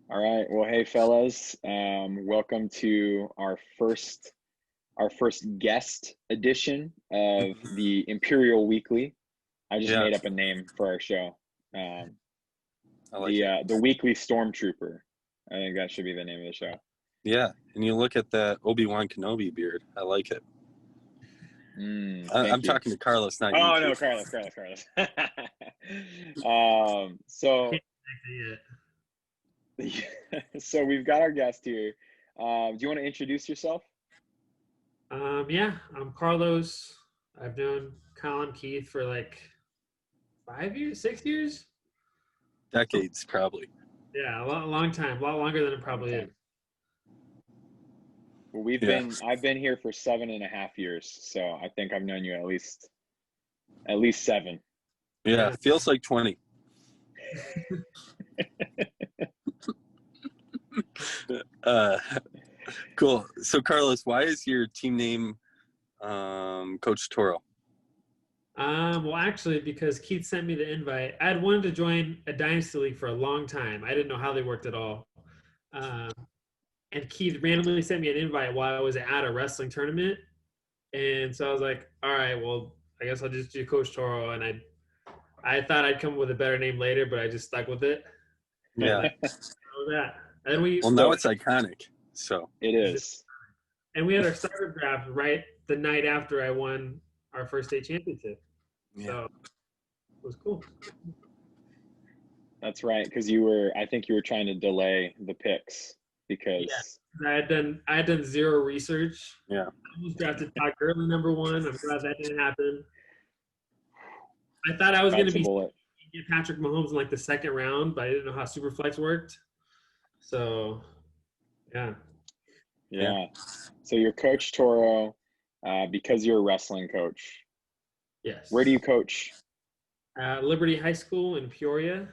All right. Well, hey, fellas. Welcome to our first guest edition of Mhm. the Imperial Weekly. I just Yeah, made up a name for our show. Um, I like the it. uh, the Weekly Stormtrooper. I think that should be the name of the show. Yeah, and you look at that Obi-Wan Kenobi beard. I like it. I'm Thank you. talking to Carlos, not you, Oh no, Keith. Carlos. So Can't see it. so we've got our guest here. Do you want to introduce yourself? Yeah, I'm Carlos. I've known Colin Keith for like 5 years, 6 years. Decades, probably. Yeah, a long time, a lot longer than it Long probably is. time. Well, Yeah, I've been here for 7.5 years, so I think I've known you at least seven. yeah. Yeah. Feels like 20. Uh, cool. So, Carlos, why is your team name Coach Toro? Well, actually, because Keith sent me the invite, I had wanted to join a dynasty league for a long time. I didn't know how they worked at all. Um, and Keith randomly sent me an invite while I was at a wrestling tournament, and so I was like, "All right, well, I guess I'll just do Coach Toro." And I thought I'd come up with a better name later, but I just stuck with it. And Yeah. then that was that. And Well, now So it's iconic. So, it is. we had our starter draft right the night after I won our first state championship. yeah. So it was cool. That's right, because I think you were trying to delay the picks Yeah. because I had done zero research. Yeah. I almost drafted Todd Gurley #1. I'm glad that didn't happen. I thought I was going to bites a be bullet. get Patrick Mahomes in like the second round, but I didn't know how Superflex worked. So yeah. Yeah. Yeah. So you're Coach Toro, because you're a wrestling coach. Where do Yes. you coach? Liberty High School in Peoria.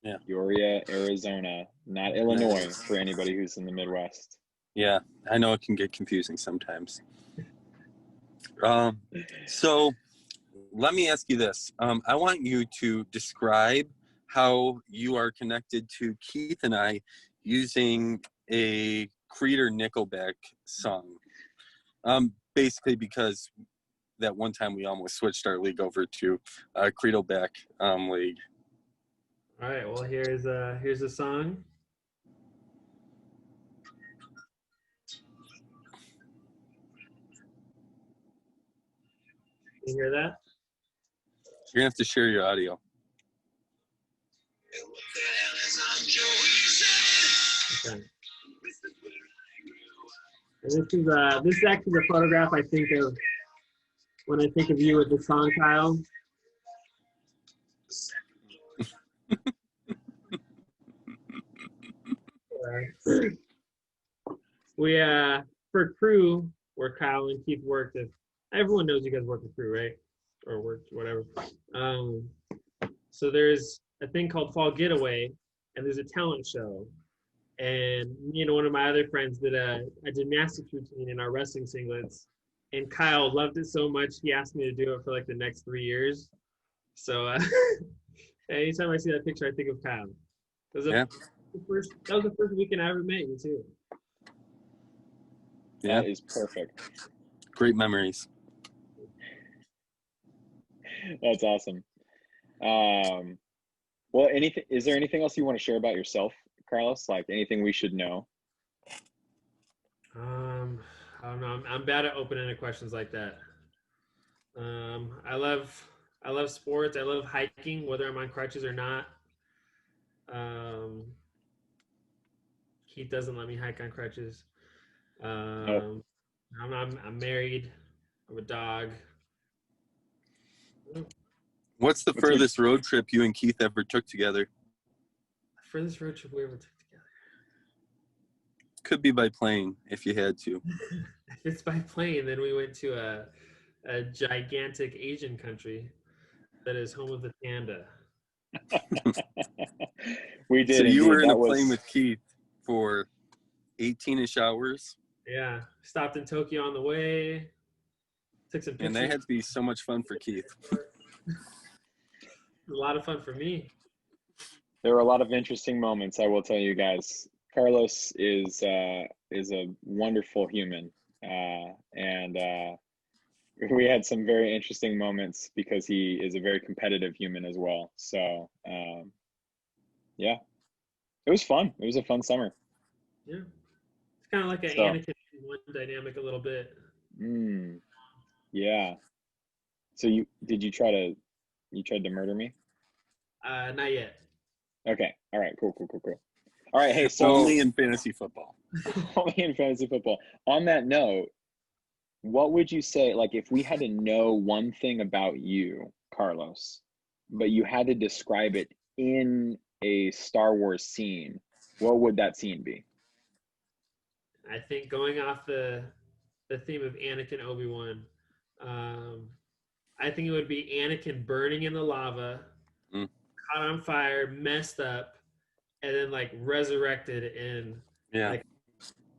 Yeah. Peoria, Arizona, not Illinois, Nice. for anybody who's in the Midwest. Yeah. I know it can get confusing sometimes. So, let me ask you this. I want you to describe how you are connected to Keith and I using a Creed or Nickelback song. Basically, because that one time we almost switched our league over to Creedleback league. All right. Well, here's a song. You hear that? You're gonna have to share your audio. Okay. And this is actually the photograph I think of when I think of you with the song, Kyle. We for crew where Kyle and Keith worked. If everyone knows you guys work at crew, right? Or worked whatever. Um, so there's a thing called Fall Getaway, and there's a talent show. And me and one of my other friends did a gymnastics routine in our wrestling singlets. And Kyle loved it so much he asked me to do it for like the next 3 years. So anytime I see that picture, I think of Kyle. Yeah, That was the first weekend I ever met you too. yeah, That is perfect. great memories. That's awesome. Well, is there anything else you want to share about yourself, Carlos? Like anything we should know? Um, I don't know. I'm bad at open-ended questions like that. I love sports. I love hiking, whether I'm on crutches or not. Um, Keith doesn't let me hike on crutches. Oh, Um, I'm married. I have a dog. What's the what's your furthest road trip you and Keith ever took together? Furthest road trip we ever took together. Could be by plane if you had to. If it's by plane, then we went to a gigantic Asian country that is home of the panda. We So did you indeed. were in a That plane was with Keith for 18-ish hours, Yeah, stopped in Tokyo on the way. Took some and pictures. that had to be so much fun for Keith. A lot of fun for me. There were a lot of interesting moments, I will tell you guys. Carlos is a wonderful human, and we had some very interesting moments because he is a very competitive human as well. So yeah, it was fun. It was a fun summer. Yeah, it's kind of like an So Anakin one dynamic a little bit. mm, yeah. So you tried to murder me? Not yet. Okay. All right. Cool. Cool. Cool. Cool. All right. Hey. So Only in fantasy football. only in fantasy football. On that note, what would you say, like, if we had to know one thing about you, Carlos, but you had to describe it in a Star Wars scene, what would that scene be? I think going off the theme of Anakin Obi-Wan, um, I think it would be Anakin burning in the lava, Mm. caught on fire, messed up, and then like resurrected in Yeah. like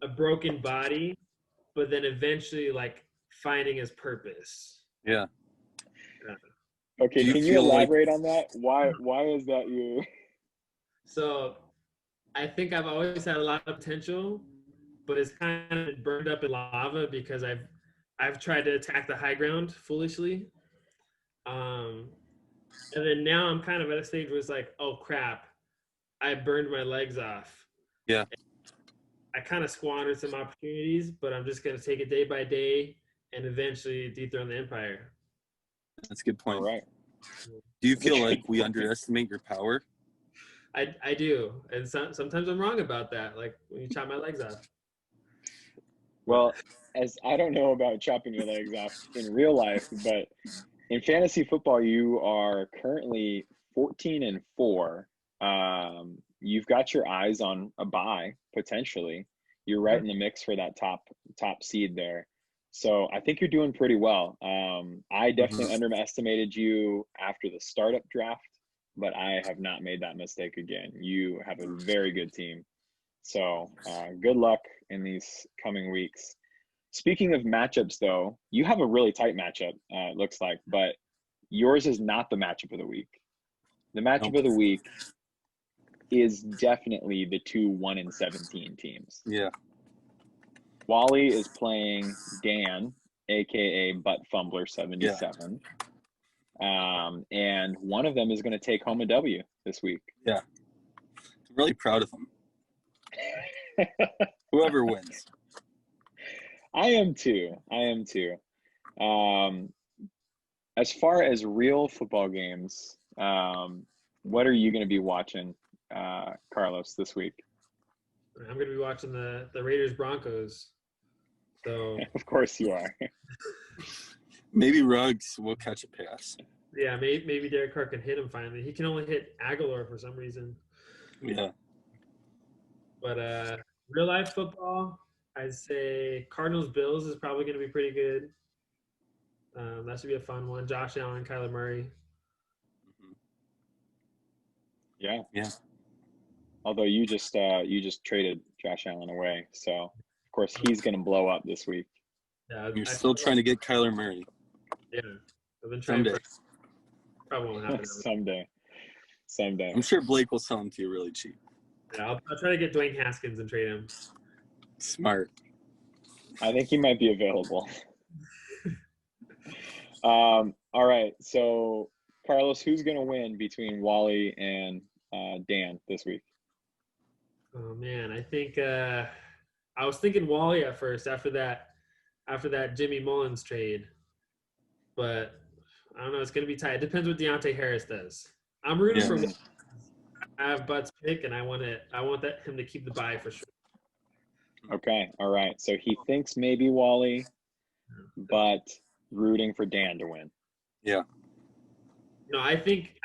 a broken body, but then eventually like finding his purpose. Yeah. Okay, Do you can you feel like elaborate on that? Why is that you? So I think I've always had a lot of potential, but it's kind of been burned up in lava because I've tried to attack the high ground foolishly. Um, and then now I'm kind of at a stage where it's like, oh crap, I burned my legs off. yeah, I kind of squandered some opportunities, but I'm just gonna take it day by day and eventually dethrone the empire. that's a good All point. right. Do you feel like we underestimate your power? I do, and sometimes I'm wrong about that. Like when you chop my legs off. Well, as I don't know about chopping your legs off in real life, but in fantasy football, you are currently 14-4. You've got your eyes on a bye potentially. You're right in the mix for that top seed there. So I think you're doing pretty well. I definitely Mhm. underestimated you after the startup draft, but I have not made that mistake again. You have a very good team. So good luck in these coming weeks. Speaking of matchups, though, you have a really tight matchup, it looks like, but yours is not the matchup of the week. The matchup Nope. of the week is definitely the two 1-17 teams. Yeah. Wally is playing Dan, aka Butt Fumbler 77. And one of them is going to take home a W this week. Yeah. I'm really proud of them. Whoever wins. I am too. As far as real football games, what are you going to be watching, Carlos, this week? I'm gonna be watching the Raiders Broncos. So Of course you are. Maybe Ruggs will catch a pass. yeah, maybe Derek Carr can hit him finally. He can only hit Aguilar for some reason. Yeah. But real life football, I'd say Cardinals Bills is probably going to be pretty good. That should be a fun one. Josh Allen, Kyler Murray. Mhm. Yeah. Yeah. Although you just traded Josh Allen away, so of course he's going to blow up this week. Yeah, You're still trying to get Kyler Murray. Yeah, I've been trying. Someday. Probably won't happen. Someday. I'm sure Blake will sell him to you really cheap. Yeah, I'll try to get Dwayne Haskins and trade him. Smart. I think he might be available. All right. So, Carlos, who's going to win between Wally and Dan this week? Oh man, I think I was thinking Wally at first after that Jimmy Mullins trade, but I don't know. It's gonna be tight. It depends what Deontay Harris does. I'm rooting Yeah. for. I have Butts pick, and I want him to keep the bye for sure. Okay. All right. So he thinks maybe Wally, but rooting for Dan to win. Yeah. No, I think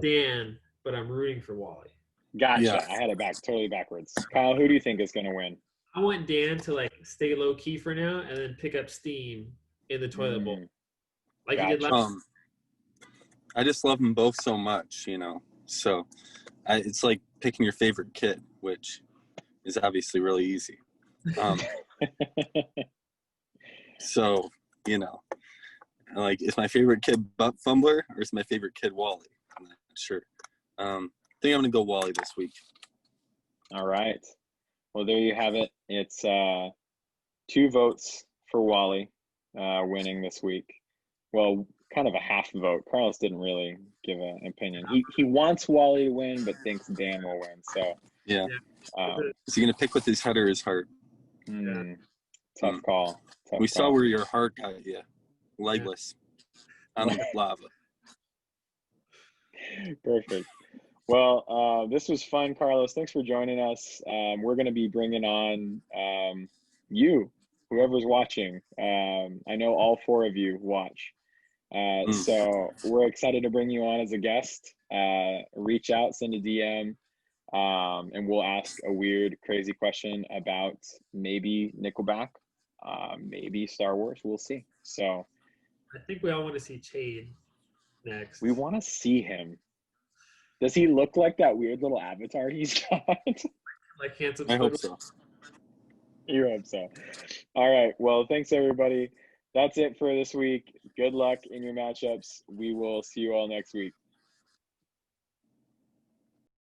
Dan, but I'm rooting for Wally. Gotcha. Yeah. I had it totally backwards. Kyle, who do you think is going to win? I want Dan to like stay low key for now, and then pick up steam in the toilet bowl, like he did last. I just love them both so much, So, it's like picking your favorite kid, which is obviously really easy. So, like, is my favorite kid Butt Fumbler or is my favorite kid Wally? I'm not sure. think I'm gonna go Wally this week. All right. Well, there you have it. It's 2 votes for Wally winning this week. Well, kind of a half vote. Carlos didn't really give an opinion. He wants Wally to win, but thinks Dan will win. So Yeah. um, Is he gonna pick with his head or his heart? tough call. We saw where your heart got you, legless on the lava. Perfect. Well, this was fun, Carlos. Thanks for joining us. We're going to be bringing on you, whoever's watching. I know all 4 of you watch. So we're excited to bring you on as a guest. Reach out, send a DM, and we'll ask a weird, crazy question about maybe Nickelback, maybe Star Wars. We'll see. So I think we all want to see Chade next. we want to see him. Does he look like that weird little avatar he's got? Like handsome. I hope so. You hope so. All right. Well, thanks, everybody. That's it for this week. Good luck in your matchups. We will see you all next week.